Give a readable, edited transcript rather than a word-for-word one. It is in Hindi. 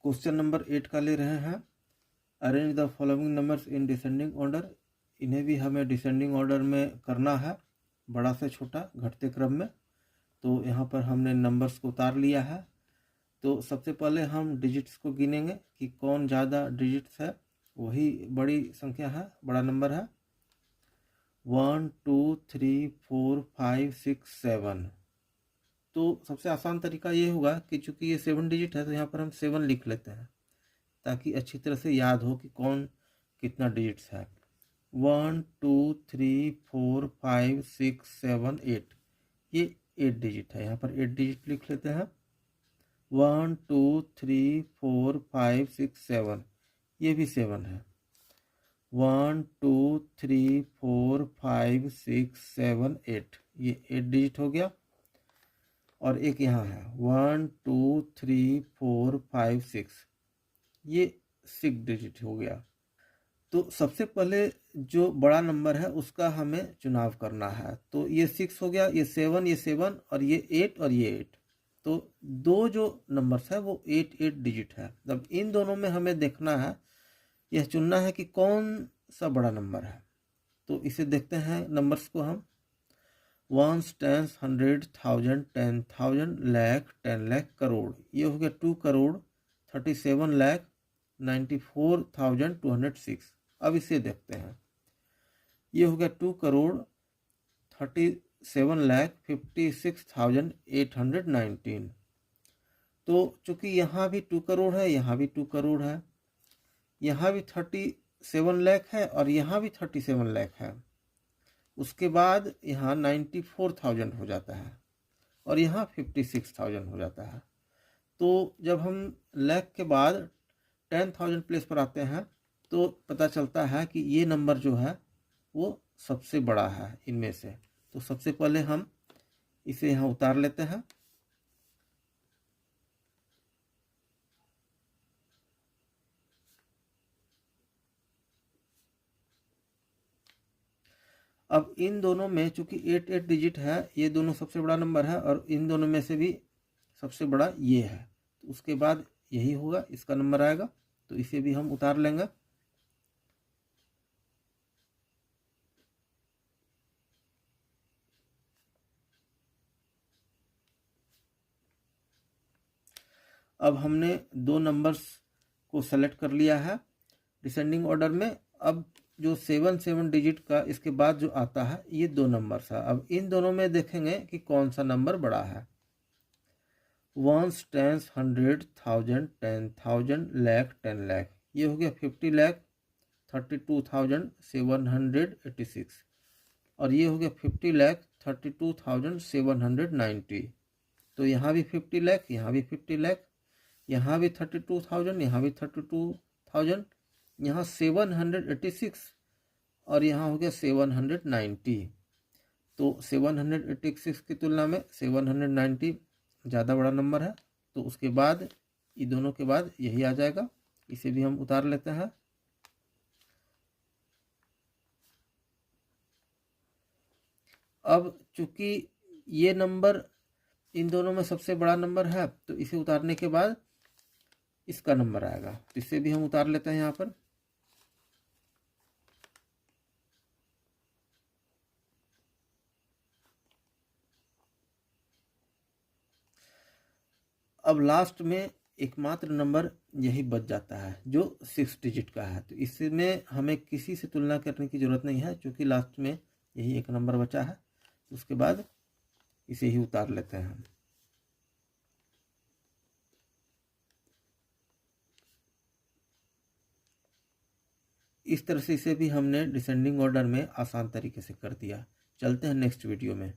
क्वेश्चन नंबर 8 का ले रहे हैं। Arrange the following numbers in descending order. इन्हें भी हमें डिसेंडिंग ऑर्डर में करना है, बड़ा से छोटा घटते क्रम में। तो यहाँ पर हमने नंबर्स को उतार लिया है। तो सबसे पहले हम डिजिट्स को गिनेंगे कि कौन ज़्यादा डिजिट्स है, वही बड़ी संख्या है, बड़ा नंबर है। 1 2 3 4 5 6 7। तो सबसे आसान तरीका ये होगा कि चूंकि ये 7 डिजिट है तो यहाँ पर हम 7 लिख लेते हैं ताकि अच्छी तरह से याद हो कि कौन कितना डिजिट्स है। 1 2 3 4 5 6 7 8, ये 8 डिजिट है। यहाँ पर 8 डिजिट लिख लेते हैं। 1 2 3 4 5 6 7, ये भी 7 है। 1 2 3 4 5 6 7 8, ये 8 डिजिट हो गया। और एक यहाँ है 1 2 3 4 5 6, ये 6 डिजिट हो गया। तो सबसे पहले जो बड़ा नंबर है उसका हमें चुनाव करना है। तो ये 6 हो गया, ये 7 और ये 8 और ये 8। तो दो जो नंबर्स है वो 8 डिजिट है। अब इन दोनों में हमें देखना है, यह चुनना है कि कौन सा बड़ा नंबर है। तो इसे देखते हैं नंबर्स को हम। 1 10 100 1000 10,000 लाख 10 लाख करोड़, ये हो गया 2 करोड़ 37 लाख 94,206। अब इसे देखते हैं, ये हो गया 2 करोड़ 37 लाख 56,819। तो चूंकि यहाँ भी 2 करोड़ है, यहाँ भी 2 करोड़ है, यहाँ भी 37 लाख है और यहाँ भी 37 लाख है। उसके बाद यहाँ 94,000 हो जाता है और यहाँ 56,000 हो जाता है। तो जब हम लाख के बाद 10,000 प्लेस पर आते हैं तो पता चलता है कि ये नंबर जो है वो सबसे बड़ा है इनमें से। तो सबसे पहले हम इसे यहाँ उतार लेते हैं। अब इन दोनों में चूंकि 8 डिजिट है, ये दोनों सबसे बड़ा नंबर है और इन दोनों में से भी सबसे बड़ा ये है। तो उसके बाद यही होगा, इसका नंबर आएगा। तो इसे भी हम उतार लेंगे। अब हमने दो नंबर्स को सेलेक्ट कर लिया है डिसेंडिंग ऑर्डर में। अब जो 7 डिजिट का इसके बाद जो आता है ये दो नंबर्स है। अब इन दोनों में देखेंगे कि कौन सा नंबर बड़ा है। 1 10 100 1000 10,000 लाख 10 लाख, ये हो गया 50 लाख 32,786 और ये हो गया 50 लाख 32,790। तो यहाँ भी 50 लाख, यहाँ भी 50 लाख, यहाँ भी 32,000, यहाँ भी 32,000, यहाँ 786 और यहाँ हो गया 790। तो 786 की तुलना में 790 ज़्यादा बड़ा नंबर है। तो उसके बाद इन दोनों के बाद यही आ जाएगा। इसे भी हम उतार लेते हैं। अब चूंकि ये नंबर इन दोनों में सबसे बड़ा नंबर है तो इसे उतारने के बाद इसका नंबर आएगा। तो इसे भी हम उतार लेते हैं यहाँ पर। अब लास्ट में एकमात्र नंबर यही बच जाता है जो 6 डिजिट का है। तो इसमें हमें किसी से तुलना करने की ज़रूरत नहीं है क्योंकि लास्ट में यही एक नंबर बचा है। उसके बाद इसे ही उतार लेते हैं हम। इस तरह से इसे भी हमने डिसेंडिंग ऑर्डर में आसान तरीके से कर दिया। चलते हैं नेक्स्ट वीडियो में।